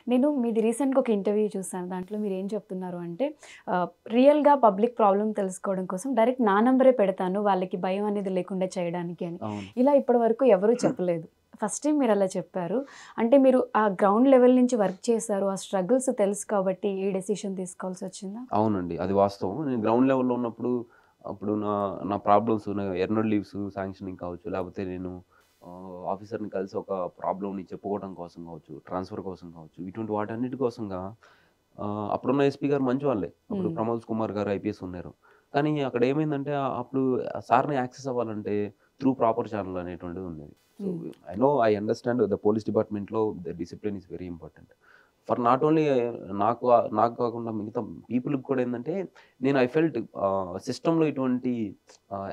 నేను మీది రీసెంట్‌గా ఒక ఇంటర్వ్యూ చూసాను. దాంట్లో మీరేం చెప్తున్నారు అంటే రియల్‌గా పబ్లిక్ ప్రాబ్లమ్ తెలుసుకోవడం కోసం డైరెక్ట్ నా నంబరే పెడతాను. వాళ్ళకి భయం అనేది లేకుండా చేయడానికి అని. అవును. ఇలా ఇప్పటివరకు ఎవరు చెప్పలేదు. ఫస్ట్ టైమ్ మీరలా చెప్పారు. అంటే మీరు ఆ గ్రౌండ్ లెవెల్ నుంచి వర్క్ చేశారు. ఆ స్ట్రగుల్స్ తెలుసు కాబట్టి ఈ డెసిషన్ తీసుకోవాల్సొచ్చిందా? అవునండి. అది వాస్తవం. నేను గ్రౌండ్ లెవెల్‌లో ఉన్నప్పుడు, అప్పుడు నా నా ప్రాబ్లమ్స్ ఎర్నడ్ లీవ్స్ శాంక్షనింగ్ కావచ్చు, లేపోతే నేను ఆఫీసర్‌ని కలిసి ఒక ప్రాబ్లమ్‌ని చెప్పుకోవడం కోసం కావచ్చు, ట్రాన్స్‌ఫర్ కోసం కావచ్చు, ఇటువంటి వాటన్నిటి కోసంగా అప్పుడున్న ఎస్పీ గారు మంచివాళ్ళే. అప్పుడు హ్మ్. ప్రమోద్ కుమార్ గారు ఐపీఎస్ ఉన్నారు. కానీ అక్కడ ఏమైందంటే అప్పుడు సార్‌ని యాక్సెస్ అవ్వాలంటే త్రూ ప్రాపర్ ఛానెల్ అనేటువంటిది ఉండేది. సో, హ్మ్. ఐ అండర్‌స్టాండ్ ద పోలీస్ డిపార్ట్‌మెంట్‌లో the discipline is very important. For not only నాకు నాకు కాకుండా మిగతా పీపుల్‌కి కూడా ఏందంటే, నేను ఐ ఫెల్ట్ సిస్టమ్‌లో ఇటువంటి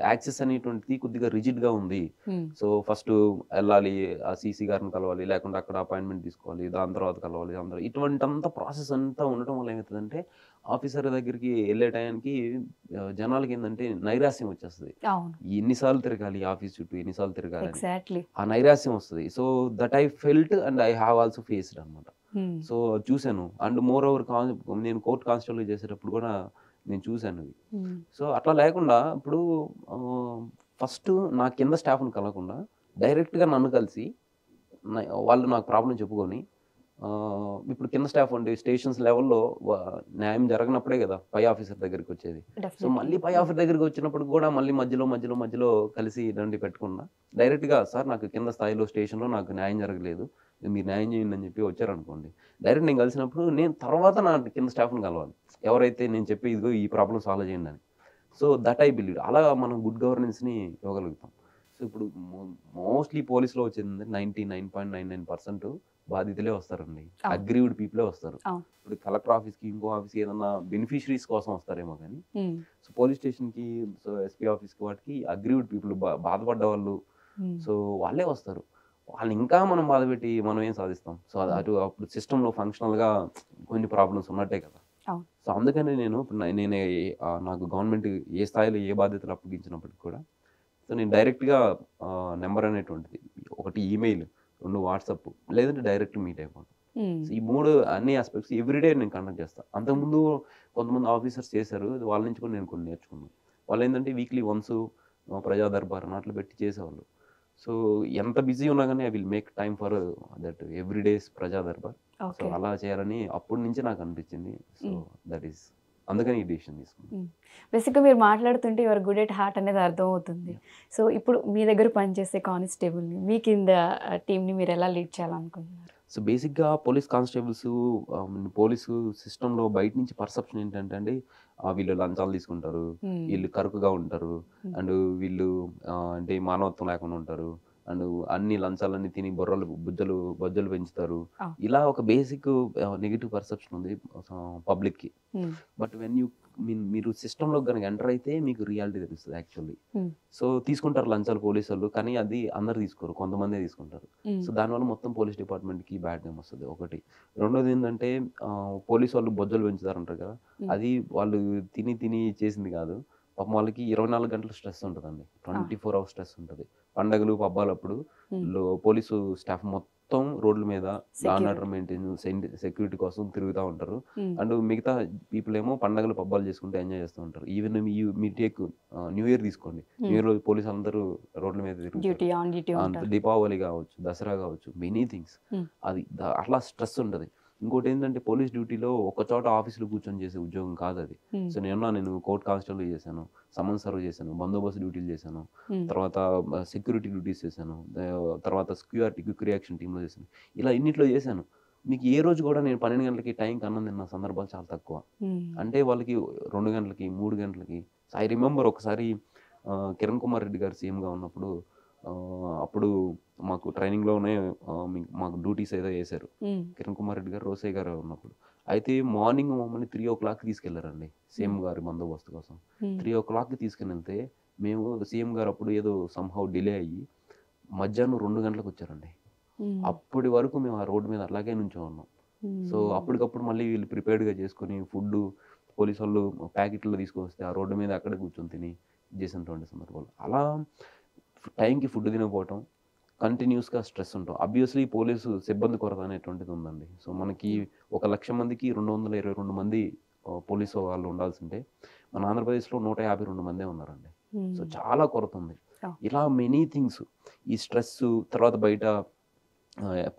యాక్సెస్ అనేటువంటిది కొద్దిగా రిజిడ్‌గా ఉంది. హ్మ్. సో, ఫస్టు ఎళ్ళాలి, ఆ సీసీ గారిని కలవాలి, లేకుంటే అక్కడ అపాయింట్‌మెంట్ తీసుకోవాలి, దాని తర్వాత కలవాలి, ఇటువంటంతా ప్రాసెస్ అంతా ఉండటం వల్ల ఏమైతదంటే, ఆఫీసర్ దగ్గరికి ఎళ్ళే టయానికి జనాలకేందంటే నైరాశ్యం వచ్చేస్తది. అవును. ఎన్ని సార్లు తిరగాలి ఆఫీస్ చుట్టూ, ఎన్ని సార్లు తిరగాలని. ఎగ్జాక్ట్‌లీ. ఆ నైరాశ్యం వస్తది. So, that I felt and I have also faced అనమాట. హ్మ్. సో, చూసాను. అండ్ మోర్ ఓవర్ నేను కోర్ట్ కానిస్టేబుల్‌గా చేసేటప్పుడు కూడా నేను చూసానివి. హ్మ్. సో, అట్లా లేకుండా ఇప్పుడు ఆహ్, ఫస్టు నా కింద స్టాఫ్‌ని కలవకుండా డైరెక్ట్‌గా నన్ను కలిసి న వాళ్ళు నాకు ప్రాబ్లమ్ చెప్పుకొని ఇప్పుడు కింద స్టాఫ్ ఉండి స్టేషన్స్ లెవెల్‌లో వ న్యాయం జరగనప్పుడే గదా! పై ఆఫీసర్ దగ్గరికొచ్చేది. So, definitely. మళ్ళీ పై హ్మ్. ఆఫీసర్ దగ్గరికొచ్చినప్పుడు గూడా మళ్ళీ మధ్యలో కలిసి ఇలాంటివి పెట్టకుండా డైరెక్ట్‌గా సార్ నాకు కింద స్థాయిలో స్టేషన్‌లో నాకు న్యాయం జరగలేదు. మీరు న్యాయం చేయండి అని చెప్పి వచ్చారనుకోండి. డైరెక్ట్ నేను కలిసినప్పుడు నేను తర్వాత నా కింద స్టాఫ్‌ని కలవాలి. ఎవరైతే నేను చెప్పి ఇదిగో ఈ ప్రాబ్లమ్ సాల్వ్ చేయండి అని. So, that I believe. అలా మనం గుడ్ గవర్నెన్స్‌ని ఇవ్వగలుగుతాం. సో, ఇప్పుడు మోస్ట్‌లీ పోలీస్‌లో వచ్చేది 99.99% బాధితులే వస్తారండి. అవును. అగ్రీవ్డ్ పీపులే వస్తారు. అవును. ఇప్పుడు కలెక్టర్ ఆఫీస్‌కి, ఇంకో ఆఫీస్‌కి ఏదన్నా బెనిఫిషరీస్ కోసం వస్తారేమో గానీ, హ్మ్. సో, పోలీస్ స్టేషన్‌కి, సో, ఎస్పీ ఆఫీస్‌కి వాటికి అగ్రీవ్డ్ పీపుల్ బాధపడ్డవాళ్ళు, హ్మ్. సో, వాళ్ళే వస్తారు. వాళ్ళని ఇంకా మనం బాధపెట్టి మనం ఏం సాధిస్తాం? సో, హ్మ్. అటు అప్పుడు సిస్టమ్‌లో ఫంక్షనల్‌గా కొన్ని ప్రాబ్లమ్స్ ఉన్నట్టే కదా! అవును. సో, అందుకని నేను ఇప్పుడు నేను నాకు గవర్నమెంట్ ఏ స్థాయిలో ఏ బాధ్యతలు అప్పగించినప్పటికి కూడా, సో, నేను డైరెక్ట్‌గా నంబర్ అనేటువంటిది, ఒకటి ఈమెయిల్, 2 వాట్సాప్, లేదంటే డైరెక్ట్ మీట్ అయిపోవడం. హ్మ్. సో, ఈ 3 అన్ని యాస్పెక్ట్స్ ఎవ్రీడే నేను కండక్ట్ చేస్తా. అంతకుముందు కొంతమంది ఆఫీసర్స్ చేశారు. వాళ్ళ నుంచి కూడా నేను కొన్ని నేర్చుకున్నాను. వాళ్ళేందంటే వీక్లీ వన్స్ ప్రజా దర్బార్ అని అట్లా పెట్టి చేసేవాళ్ళు. సో, ఎంత బిజీ ఉన్నా గాని I will make time for that every days ప్రజా దర్బార్. So, okay. అలా చేయాలని అప్పటి నుంచి నాకు అనిపించింది. సో, హ్మ్. దట్ ఈస్ అందుకని ఈ డెసిషన్ తీసుకున్నాను. హ్మ్. బేసిక్‌గా మీరు మాట్లాడుతుంటే you are good at heart అనేది అర్థమవుతుంది. యాహ్! సో, ఇప్పుడు మీ దగ్గర పనిచేసే కానిస్టేబుల్‌ని, మీ కింద టీమ్‌ని మీరెలా లీడ్ చేయాలనుకుంటున్నారు? సో, బేసిక్‌గా పోలీస్ కానిస్టేబుల్స్ పోలీసు సిస్టమ్‌లో బయట నుంచి పర్సెప్షన్ ఏంటంటే అండి, వీళ్ళు లంచాలు తీసుకుంటారు, హ్మ్. వీళ్ళు కరుకుగా ఉంటారు, హ్మ్. అండ్ వీళ్ళు అంటే మానవత్వం లేకుండా ఉంటారు, అండ్ అన్ని లంచాలన్నీ తిని బొజ్జలు పెంచుతారు. అవును. ఇలా ఒక బేసిక్ నెగెటివ్ పర్సెప్షన్ ఉంది పబ్లిక్‌కి. హ్మ్. బట్ వెన్ యూ మీరు సిస్టమ్‌లోకి గనుక ఎంటర్ అయితే మీకు రియాలిటీ తెలుస్తది యాక్చువల్లీ. హ్మ్. సో, తీసుకుంటారు లంచాలు పోలీసోళ్ళు. కానీ అది అందరూ తీసుకోరు. కొంతమందే తీసుకుంటారు. హ్మ్. సో, దానివల్ల మొత్తం పోలీస్ డిపార్ట్‌మెంట్‌కి బ్యాడ్ నేమ్ వస్తది ఒకటి. రెండోదేంటంటే పోలీసోళ్ళు బొజ్జలు పెంచుతారంటారు కదా! హ్మ్. అది వాళ్ళు తిని చేసింది కాదు. పాపం వాళ్ళకి 24 గంటలు స్ట్రెస్ ఉంటదండి. ఆ! 24 అవర్స్ స్ట్రెస్ ఉంటది. పండగలు, పబ్బాలప్పుడు హ్మ్. పోలీసు స్టాఫ్ మొత్తం రోడ్ల మీద law and order security. Maintain security కోసం తిరుగుతా ఉంటారు. హ్మ్. అండ్ మిగతా పీపుల్ ఏమో పండగలు, పబ్బాలు చేసుకుంటూ ఎంజాయ్ చేస్తూ ఉంటారు. Even me take new year తీసుకోండి. న్యూ హ్మ్. ఇయర్ రోజు పోలీసులందరూ రోడ్ల మీద తిరుగుతారు. డ్యూటీ ఉంటారు. దీపావళి గావచ్చు, దసరా గావచ్చు, మెనీ థింగ్స్. హ్మ్. అది అట్లా స్ట్రెస్ ఉంటది. ఇంకోటేంటంటే పోలీస్ డ్యూటీలో ఒక చోట ఆఫీస్‌లో కూర్చొని చేసే ఉద్యోగం కాదది. హ్మ్. సో, నేను కోర్ట్ కానిస్టేబుల్‌గా చేశాను. సమన్స్ సర్వ్ చేశాను. బందోబస్తు డ్యూటీలు చేశాను. హ్మ్. తర్వాత సెక్యూరిటీ డ్యూటీస్ చేశాను. తర్వాత క్విక్ రియాక్షన్ టీమ్‌లో చేశాను. ఇలా ఇన్నిట్లో చేశాను. మీకు ఏ రోజు గూడా నేను 12 గంటలకి టైంకి అన్నం తిన్న సందర్భాలు చాలా తక్కువ. హ్మ్. అంటే వాళ్ళకి 2 గంటలకి, 3 గంటలకి. ఐ రిమెంబర్ ఒకసారి కిరణ్ కుమార్ రెడ్డి గారు సీఎంగా ఉన్నప్పుడు అప్పుడు మాకు ట్రైనింగ్‌లోనే మాకు డ్యూటీస్ ఏదో యేశారు. హ్మ్. కిరణ్ కుమార్ రెడ్డి గారు, రోసయ్య గారు ఉన్నప్పుడు. అయితే మార్నింగ్ మమ్మల్ని 3:00కి తీసుకెళ్లారండి. హ్మ్. సీఎం గారి బందోబస్తు కోసం. హ్మ్. 3:00కి తీసుకొనెళ్తే మేము సీఎం గారు అప్పుడు ఏదో సమ్‌హౌ డిలే అయ్యి మధ్యాహ్నం 2 గంటలకొచ్చారండి. హ్మ్. అప్పటి వరకు మేము ఆ రోడ్ మీద అట్లాగే నుంచొని ఉన్నాం. సో, హ్మ్. అప్పటికప్పుడు మళ్ళీ వీళ్ళు ప్రిపేర్డ్‌గా చేసుకొని ఫుడ్డు పోలీసోళ్ళు ప్యాకెట్‌లో తీసుకొస్తే ఆ రోడ్డు మీద అక్కడే కూర్చొని తిని చేసినటువంటి సందర్భాలు. అలా టైంకి ఫుడ్ తినకపోవటం, కంటిన్యూస్గా స్ట్రెస్ ఉంటాం. ఆబ్వియస్లీ పోలీసు సిబ్బంది కొరత అనేటువంటిది ఉందండి. సో మనకి 1,00,000 మందికి 222 మంది పోలీసు వాళ్ళు ఉండాల్సింటే మన ఆంధ్రప్రదేశ్లో 152 మందే ఉన్నారండి. సో చాలా కొరత ఉంది. ఇలా మెనీ థింగ్స్, ఈ స్ట్రెస్, తర్వాత బయట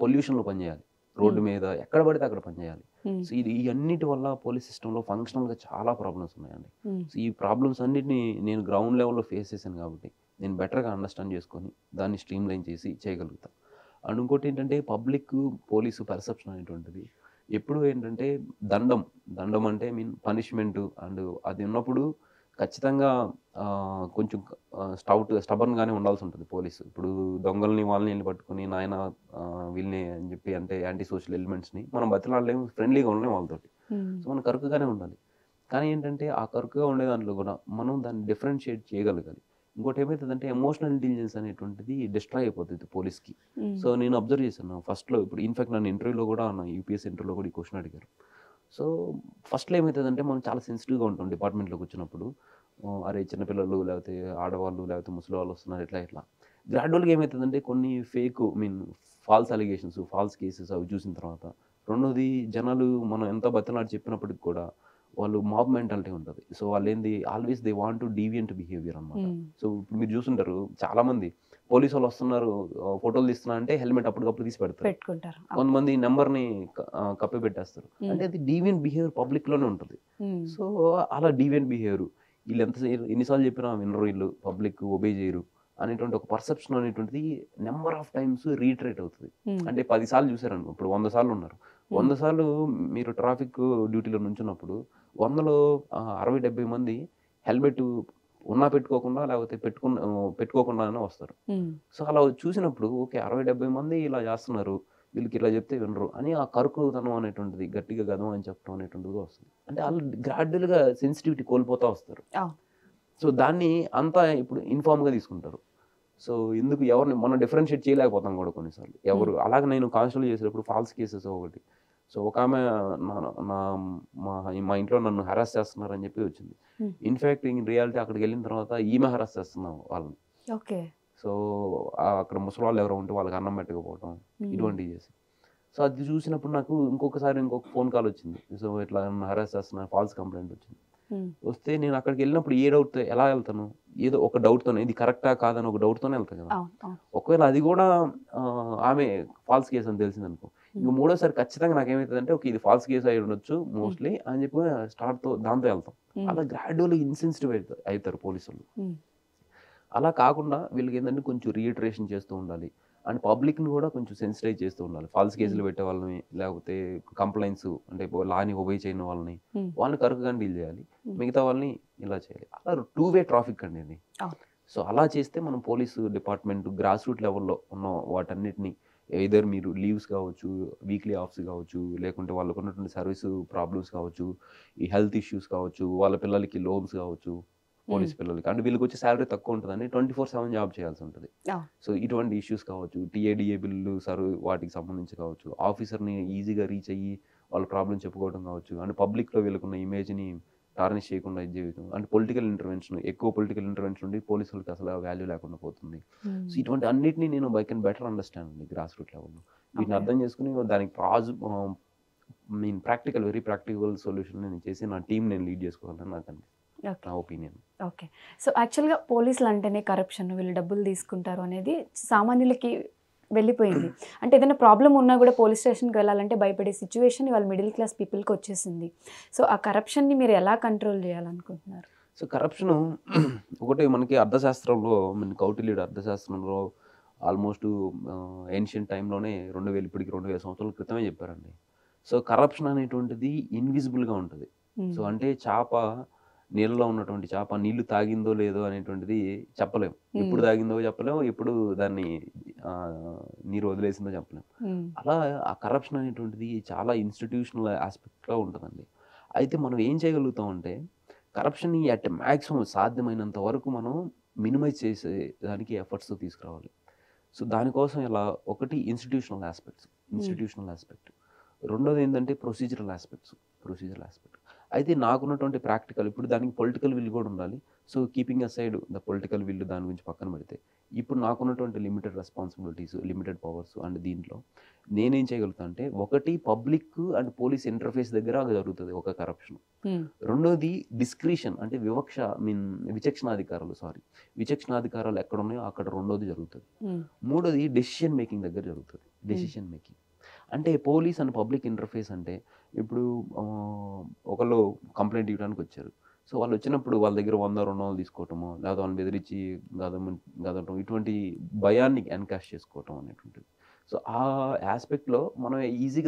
పొల్యూషన్లో పనిచేయాలి, రోడ్డు మీద ఎక్కడ పడితే అక్కడ పనిచేయాలి. సో ఇది ఈ అన్నిటి వల్ల పోలీస్ సిస్టంలో ఫంక్షనల్గా చాలా ప్రాబ్లమ్స్ ఉన్నాయండి. సో ఈ ప్రాబ్లమ్స్ అన్నిటిని నేను గ్రౌండ్ లెవెల్లో ఫేస్ చేశాను కాబట్టి నేను బెటర్గా అండర్స్టాండ్ చేసుకొని దాన్ని స్ట్రీమ్లైన్ చేసి చేయగలుగుతాను. అండ్ ఇంకోటి ఏంటంటే పబ్లిక్ పోలీసు పర్సెప్షన్ అనేటువంటిది ఎప్పుడు ఏంటంటే దండం అంటే పనిష్మెంట్, అండ్ అది ఉన్నప్పుడు ఖచ్చితంగా కొంచెం స్టబర్న్గానే ఉండాల్సి ఉంటుంది పోలీసు. ఇప్పుడు దొంగల్ని వాళ్ళని వెళ్ళి పట్టుకుని నాయన వీళ్ళని అని చెప్పి అంటే యాంటీ సోషల్ ఎలిమెంట్స్ని మనం బతిలాడలేము, ఫ్రెండ్లీగా ఉండలేము వాళ్ళతోటి. సో మనం కరుకుగానే ఉండాలి. కానీ ఏంటంటే ఆ కరుకుగా ఉండే దాంట్లో కూడా మనం దాన్ని డిఫరెన్షియేట్ చేయగలగాలి. ఇంకోటి ఏమవుతుందంటే ఎమోషనల్ ఇంటెలిజెన్స్ అనేటువంటిది డిస్ట్రాయ్ అయిపోతుంది పోలీస్కి. సో నేను అబ్జర్వ్ చేశాను ఫస్ట్లో. ఇప్పుడు ఇన్ఫాక్ట్ నన్ను ఇంటర్వ్యూలో కూడా, నా యూపీఎస్ ఇంటర్వ్యూలో కూడా ఈ క్వశ్చన్ అడిగారు. సో ఫస్ట్లో ఏమవుతుందంటే మనం చాలా సెన్సిటివ్గా ఉంటాం డిపార్ట్మెంట్లోకి వచ్చినప్పుడు. అరే చిన్నపిల్లలు, లేకపోతే ఆడవాళ్ళు, లేకపోతే ముసలి వాళ్ళు వస్తున్నారు, ఇట్లా గ్రాడ్యువల్గా ఏమవుతుందంటే కొన్ని fake false allegations, false cases అవి చూసిన తర్వాత, రెండోది జనాలు మనం ఎంత బతిలాడి చెప్పినప్పటికి కూడా వాళ్ళు మాబ్ మెంటాలిటీ ఉంటుంది. సో వాళ్ళు ఏంది always they want to deviant behaviour అనమాట. సో ఇప్పుడు మీరు చూసుంటారు చాలామంది పోలీసు వాళ్ళు వస్తున్నారు, ఫోటోలు తీస్తున్నా అంటే హెల్మెట్ అప్పటికప్పుడు తీసి పెడతారు. కొంతమంది నెంబర్ని కప్పి పెట్టేస్తారు. అంటే అది డీవియంట్ బిహేవియర్ పబ్లిక్లోనే ఉంటుంది. సో అలా డీవియంట్ బిహేవియర్ వీళ్ళు ఎన్నిసార్లు చెప్పినా వినరు, వీళ్ళు పబ్లిక్ ఒబే చేయరు అనేటువంటి ఒక పర్సెప్షన్ అనేటువంటిది నెంబర్ ఆఫ్ టైమ్స్ రీట్రేట్ అవుతుంది. అంటే 10 సార్లు చూసారనుకో, ఇప్పుడు 100 సార్లు ఉన్నారు, 100 సార్లు మీరు ట్రాఫిక్ డ్యూటీలో నుంచున్నప్పుడు 100లో 60-70 మంది హెల్మెట్ ఉన్నా పెట్టుకోకుండా, లేకపోతే పెట్టుకోకుండానే వస్తారు. సో అలా చూసినప్పుడు ఓకే 60-70 మంది ఇలా చేస్తున్నారు, వీళ్ళకి ఇలా చెప్తే వినరు అని ఆ కరుకుతనం అనేటువంటిది, గట్టిగా గదం అని చెప్పడం అనేటువంటిది వస్తుంది. అంటే వాళ్ళు గ్రాడ్యువల్గా సెన్సిటివిటీ కోల్పోతూ వస్తారు. సో దాన్ని అంతా ఇప్పుడు ఇన్ఫార్మ్గా తీసుకుంటారు. సో ఎందుకు ఎవరిని మనం డిఫరెన్షియేట్ చేయలేకపోతాం కూడా కొన్నిసార్లు. ఎవరు అలాగే నేను కానిస్టేబుల్ చేసేటప్పుడు ఫాల్స్ కేసెస్ ఒకటి. సో ఒక ఆమె మా ఇంట్లో నన్ను హెరాస్ చేస్తున్నారు అని చెప్పి వచ్చింది. ఇన్ఫ్యాక్ట్ ఇన్ రియాలిటీ అక్కడికి వెళ్ళిన తర్వాత ఈమె హెరాస్ చేస్తున్నాం వాళ్ళని. సో అక్కడ ముసలి వాళ్ళు ఎవరో ఉంటే వాళ్ళకి అన్నం పెట్టకపోవడం, ఇటువంటివి చేసి. సో అది చూసినప్పుడు నాకు ఇంకొక ఫోన్ కాల్ వచ్చింది. సో ఇట్లా నన్ను హెరాస్ చేస్తున్నారు, ఫాల్స్ కంప్లైంట్ వచ్చింది. వస్తే నేను అక్కడికి వెళ్ళినప్పుడు ఏ డౌట్తో ఎలా వెళ్తాను, ఏదో ఒక డౌట్తోనే ఇది కరెక్టా కాదని ఒక డౌట్తోనే వెళ్తాను కదా. ఒకవేళ అది కూడా ఆమె ఫాల్స్ కేసు అని తెలిసింది అనుకో, ఇంక మూడోసారి ఖచ్చితంగా నాకేమవుతుందంటే ఓకే ఇది ఫాల్స్ కేసు అయి ఉండొచ్చు మోస్ట్లీ అని చెప్పి దాంతో వెళ్తాం. అలా గ్రాడ్యువల్లీ ఇన్సెన్సిటివ్ అవుతారు పోలీసులు. అలా కాకుండా వీళ్ళకి ఏంటంటే కొంచెం రీఇటరేషన్ చేస్తూ ఉండాలి. అండ్ పబ్లిక్ని కూడా కొంచెం సెన్సిటైజ్ చేస్తూ ఉండాలి. ఫాల్స్ కేసులు పెట్టే వాళ్ళని, లేకపోతే కంప్లైంట్స్ అంటే లాని ఒబే చేయని వాళ్ళని కరెక్ట్గా డీల్ చేయాలి, మిగతా వాళ్ళని ఇలా చేయాలి. అలా 2-వే ట్రాఫిక్ అండి ఇది. సో అలా చేస్తే మనం పోలీసు డిపార్ట్మెంట్ గ్రాస్ రూట్ లెవెల్లో ఉన్న వాటన్నిటిని ఎయిదర్ మీరు లీవ్స్ కావచ్చు, వీక్లీ ఆఫ్స్ కావచ్చు, లేకుంటే వాళ్ళకు ఉన్నటువంటి సర్వీస్ ప్రాబ్లమ్స్ కావచ్చు, ఈ హెల్త్ ఇష్యూస్ కావచ్చు, వాళ్ళ పిల్లలకి లోన్స్ కావచ్చు, పోలీస్ పిల్లలకి అంటే వీళ్ళకి వచ్చే శాలరీ తక్కువ ఉంటుందని 24/7 జాబ్ చేయాల్సి ఉంటుంది. సో ఇటువంటి ఇష్యూస్ కావచ్చు, టీఏడిఏ బిల్లు వాటికి సంబంధించి కావచ్చు, ఆఫీసర్ని ఈజీగా రీచ్ అయ్యి వాళ్ళ ప్రాబ్లం చెప్పుకోవడం కావచ్చు, అండ్ పబ్లిక్లో వీళ్ళకున్న ఇమేజ్ని టార్నిష్ చేయకుండా ఇది చేయడం, అంటే పొలిటికల్ ఇంటర్వెన్షన్ ఉండి పోలీసులకు అసలు వాల్యూ లేకుండా పోతుంది. సో ఇటువంటి అన్నిటిని నేను బెటర్ అండర్స్టాండ్ అండి గ్రాస్ రూట్ లెవెల్లో. వీటిని అర్థం చేసుకుని దానికి వెరీ ప్రాక్టికల్ సొల్యూషన్ నేను చేసి నా టీం నేను లీడ్ చేసుకోవాలని నాకు నా ఒపీనియన్. ఓకే. సో యాక్చువల్గా పోలీసులు అంటేనే కరప్షన్, వీళ్ళు డబ్బులు తీసుకుంటారు అనేది సామాన్యులకి వెళ్ళిపోయింది. అంటే ఏదైనా ప్రాబ్లం ఉన్నా కూడా పోలీస్ స్టేషన్కి వెళ్ళాలంటే భయపడే సిచ్యువేషన్ ఇవాళ మిడిల్ క్లాస్ పీపుల్కి వచ్చేసింది. సో ఆ కరప్షన్ని మీరు ఎలా కంట్రోల్ చేయాలనుకుంటున్నారు? సో కరప్షన్ ఒకటి మనకి అర్థశాస్త్రంలో, కౌటిల్యుడు అర్థశాస్త్రంలో ఆల్మోస్ట్ ఏన్షియంట్ టైంలోనే 2000 సంవత్సరాల క్రితమే చెప్పారండి. సో కరప్షన్ అనేటువంటిది ఇన్విజిబుల్గా ఉంటుంది. సో అంటే చేప, నీళ్ళలో ఉన్నటువంటి చేప నీళ్లు తాగిందో లేదో అనేటువంటిది చెప్పలేం. ఎప్పుడు తాగిందో చెప్పలేం, ఎప్పుడు దాన్ని నీరు వదిలేసిందో చెప్పలేం. అలా ఆ కరప్షన్ అనేటువంటిది చాలా ఇన్స్టిట్యూషనల్ ఆస్పెక్ట్లో ఉంటుందండి. అయితే మనం ఏం చేయగలుగుతామంటే కరప్షన్ని అట్ మ్యాక్సిమం సాధ్యమైనంత వరకు మనం మినిమైజ్ చేసే దానికి ఎఫర్ట్స్ తీసుకురావాలి. సో దానికోసం ఇలా ఒకటి ఇన్స్టిట్యూషనల్ ఆస్పెక్ట్. రెండోది ఏంటంటే ప్రొసీజరల్ ఆస్పెక్ట్. అయితే నాకున్నటువంటి ప్రాక్టికల్ ఇప్పుడు దానికి పొలిటికల్ విల్ కూడా ఉండాలి. So keeping aside the political will దాని గురించి పక్కన పెడితే, ఇప్పుడు నాకున్నటువంటి limited responsibilities, limited powers and దీంట్లో నేనేం చేయగలుగుతా అంటే, ఒకటి పబ్లిక్ అండ్ పోలీస్ ఇంటర్ఫేస్ దగ్గర జరుగుతుంది ఒక కరప్షన్. రెండోది డిస్క్రిషన్ అంటే విచక్షణాధికారాలు ఎక్కడ ఉన్నాయో అక్కడ రెండోది జరుగుతుంది. మూడోది డెసిషన్ మేకింగ్ దగ్గర జరుగుతుంది. డెసిషన్ మేకింగ్ అంటే పోలీస్ అండ్ పబ్లిక్ ఇంటర్ఫేస్ అంటే, ఇప్పుడు ఒకళ్ళు కంప్లైంట్ ఇవ్వడానికి వచ్చారు. సో వాళ్ళు వచ్చినప్పుడు వాళ్ళ దగ్గర 100-200 తీసుకోవటము, లేదా వాళ్ళని బెదిరించి గదటం, ఇటువంటి భయాన్ని ఎన్కాష్ చేసుకోవటం అనేటువంటిది. సో ఆ ఆస్పెక్ట్లో మనం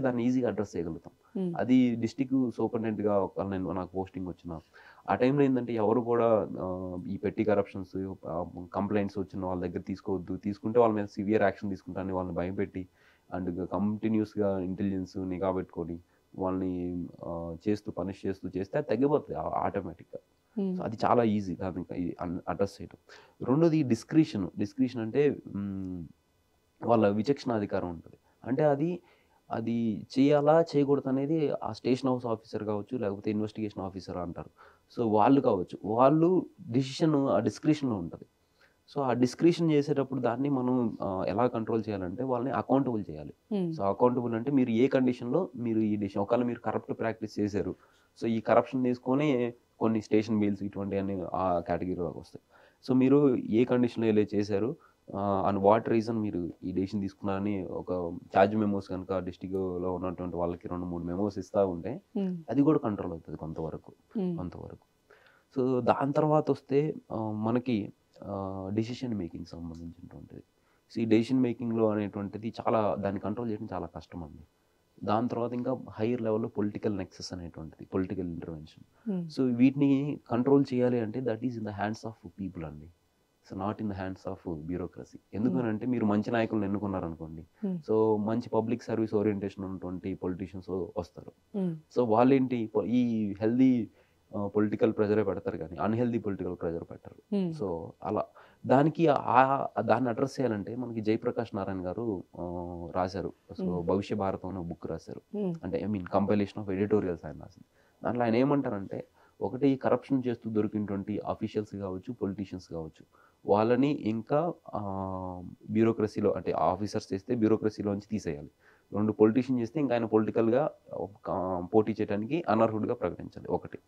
దాన్ని ఈజీగా అడ్రస్ చేయగలుగుతాం. అది డిస్టిక్ సూపరింటెండెంట్గా నాకు పోస్టింగ్ వచ్చిన ఆ టైంలో ఏంటంటే, ఎవరు కూడా ఈ పెట్టి కరప్షన్స్ కంప్లైంట్స్ వచ్చిన వాళ్ళ దగ్గర తీసుకోవద్దు, తీసుకుంటే వాళ్ళ మీద సివియర్ యాక్షన్ తీసుకుంటానని వాళ్ళని భయపెట్టి అండ్ కంటిన్యూస్గా ఇంటెలిజెన్స్ నిఘా పెట్టుకొని వాళ్ళని పనిష్ చేస్తే అది తగ్గిపోతుంది ఆటోమేటిక్గా. సో అది చాలా ఈజీ దానికి అడ్రస్ చేయడం. రెండోది డిస్క్రిషన్ అంటే వాళ్ళ విచక్షణాధికారం ఉంటుంది. అంటే అది చేయాలా చేయకూడదు అనేది ఆ స్టేషన్ హౌస్ ఆఫీసర్ కావచ్చు, లేకపోతే ఇన్వెస్టిగేషన్ ఆఫీసర్ అంటారు. సో వాళ్ళు కావచ్చు, వాళ్ళు డిసిషన్ ఆ డిస్క్రిషన్లో ఉంటుంది. సో ఆ డిస్క్రిషన్ చేసేటప్పుడు దాన్ని మనం ఎలా కంట్రోల్ చేయాలంటే, వాళ్ళని అకౌంటబుల్ చేయాలి. సో అకౌంటబుల్ అంటే మీరు ఏ కండిషన్లో మీరు ఈ డిసిషన్, ఒకవేళ మీరు కరప్ట్ ప్రాక్టీస్ చేశారు, సో ఈ కరప్షన్ తీసుకొని కొన్ని స్టేషన్ బిల్స్ ఇటువంటివన్నీ ఆ కేటగిరీలోకి వస్తాయి. సో మీరు ఏ కండిషన్లో ఇలా చేశారు అండ్ వాట్ రీజన్ మీరు ఈ డెసిషన్ తీసుకున్నారని ఒక ఛార్జ్ మెమోస్ కనుక డిస్టిక్లో ఉన్నటువంటి వాళ్ళకి 2-3 మెమోస్ ఇస్తూ ఉంటే అది కూడా కంట్రోల్ అవుతుంది కొంతవరకు. సో దాని తర్వాత వస్తే మనకి డెసిషన్ మేకింగ్ సంబంధించినటువంటిది. సో ఈ డెసిషన్ మేకింగ్లో అనేటువంటిది దాన్ని కంట్రోల్ చేయడం చాలా కష్టం అండి. దాని తర్వాత ఇంకా హైయర్ లెవెల్లో పొలిటికల్ నెక్సెస్ అనేటువంటిది, పొలిటికల్ ఇంటర్వెన్షన్. సో వీటిని కంట్రోల్ చేయాలి అంటే that is in the hands of people అండి. So not in the hands of bureaucracy. ఎందుకనంటే మీరు మంచి నాయకులను ఎన్నుకున్నారనుకోండి, సో మంచి పబ్లిక్ సర్వీస్ ఓరియంటేషన్ ఉన్నటువంటి పొలిటీషియన్స్ వస్తారు. సో వాళ్ళేంటి ఈ హెల్దీ పొలిటికల్ ప్రెజరే పెడతారు, కానీ అన్హెల్దీ పొలిటికల్ ప్రెజర్ పెట్టరు. సో అలా దాన్ని అడ్రస్ చేయాలంటే మనకి జయప్రకాష్ నారాయణ గారు రాశారు. సో భవిష్య భారతం అనే బుక్ రాశారు. అంటే కంపైలేషన్ ఆఫ్ ఎడిటోరియల్స్ ఆయన రాసింది. దాంట్లో ఆయన ఏమంటారంటే, ఒకటి కరప్షన్ చేస్తూ దొరికినటువంటి ఆఫీషియల్స్ కావచ్చు, పొలిటీషియన్స్ కావచ్చు, వాళ్ళని ఇంకా బ్యూరోక్రసీలో అంటే ఆఫీసర్స్ చేస్తే బ్యూరోక్రసీలోంచి తీసేయాలి. 2 పొలిటీషియన్ చేస్తే ఇంకా ఆయన పొలిటికల్గా పోటీ చేయడానికి అనర్హుడిగా ప్రకటించాలి ఒకటి.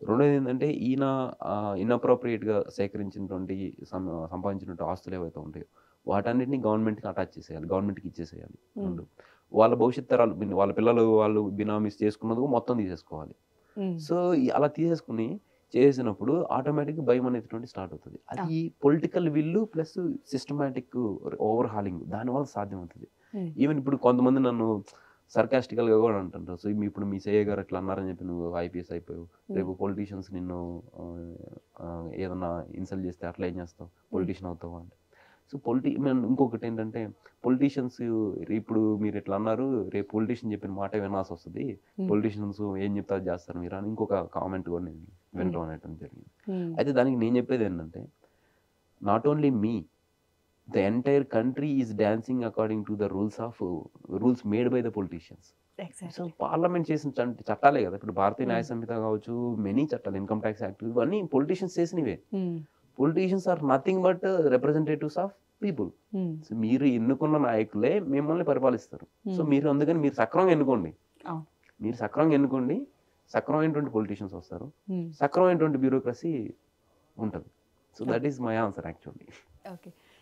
రెండోది ఏంటంటే, ఈయన ఇన్అప్రోప్రియేట్గా సేకరించినటువంటి సంపాదించినటువంటి ఆస్తులు ఏవైతే ఉంటాయో వాటన్నిటిని గవర్నమెంట్కి అటాచ్ చేసేయాలి, గవర్నమెంట్కి ఇచ్చేసేయాలి. వాళ్ళ భవిష్యత్ తరాలు, వాళ్ళ పిల్లలు వాళ్ళు బినామీస్ చేసుకున్నది మొత్తం తీసేసుకోవాలి. సో అలా చేసినప్పుడు ఆటోమేటిక్గా భయం అనేటువంటి స్టార్ట్ అవుతుంది. అది పొలిటికల్ విల్లు ప్లస్ సిస్టమాటిక్ ఓవర్ హాలింగ్ దానివల్ల సాధ్యమవుతుంది. ఈవెన్ ఇప్పుడు కొంతమంది నన్ను సర్కాస్టికల్గా కూడా అంటుంటారు. సో ఇప్పుడు మీ సయ్య గారు అట్లా అన్నారని చెప్పి నువ్వు ఐపీఎస్ అయిపోయావు, రేపు పొలిటీషియన్స్ నిన్ను ఏదన్నా ఇన్సల్ట్ చేస్తే అట్లా ఏం చేస్తావు, పొలిటీషియన్ అవుతావు అంటే. సో ఇంకొకటి ఏంటంటే, పొలిటీషియన్స్ ఇప్పుడు మీరు ఎట్లా అన్నారు, రేపు పొలిటీషియన్ చెప్పిన మాట వినాల్సి వస్తుంది, పొలిటీషియన్స్ ఏం చెప్తారు చేస్తారు మీరు అని ఇంకొక కామెంట్ కూడా నేను వినడం అనేటువంటి జరిగింది. అయితే దానికి నేను చెప్పేది ఏంటంటే, not only me, the entire country is dancing according to the rules made by the politicians. So parliament చేసిన చట్టాలే కదా, ఇప్పుడు భారతీయ న్యాయ సంహిత కావచ్చు, మెనీ చట్టాలు, ఇన్కమ్ ట్యాక్స్ యాక్ట్, ఇవన్నీ పొలిటీషియన్స్ చేసినవే. Politicians are nothing but representatives of people. So మీరు ఎన్నుకున్న నాయకులే మిమ్మల్ని పరిపాలిస్తారు. సో అందుకని మీరు సక్రమంగా ఎన్నుకోండి, సక్రమైనటువంటి పొలిటీషియన్స్ వస్తారు, సక్రమైనటువంటి బ్యూరోక్రసీ ఉంటుంది. So that is my answer actually. Okay.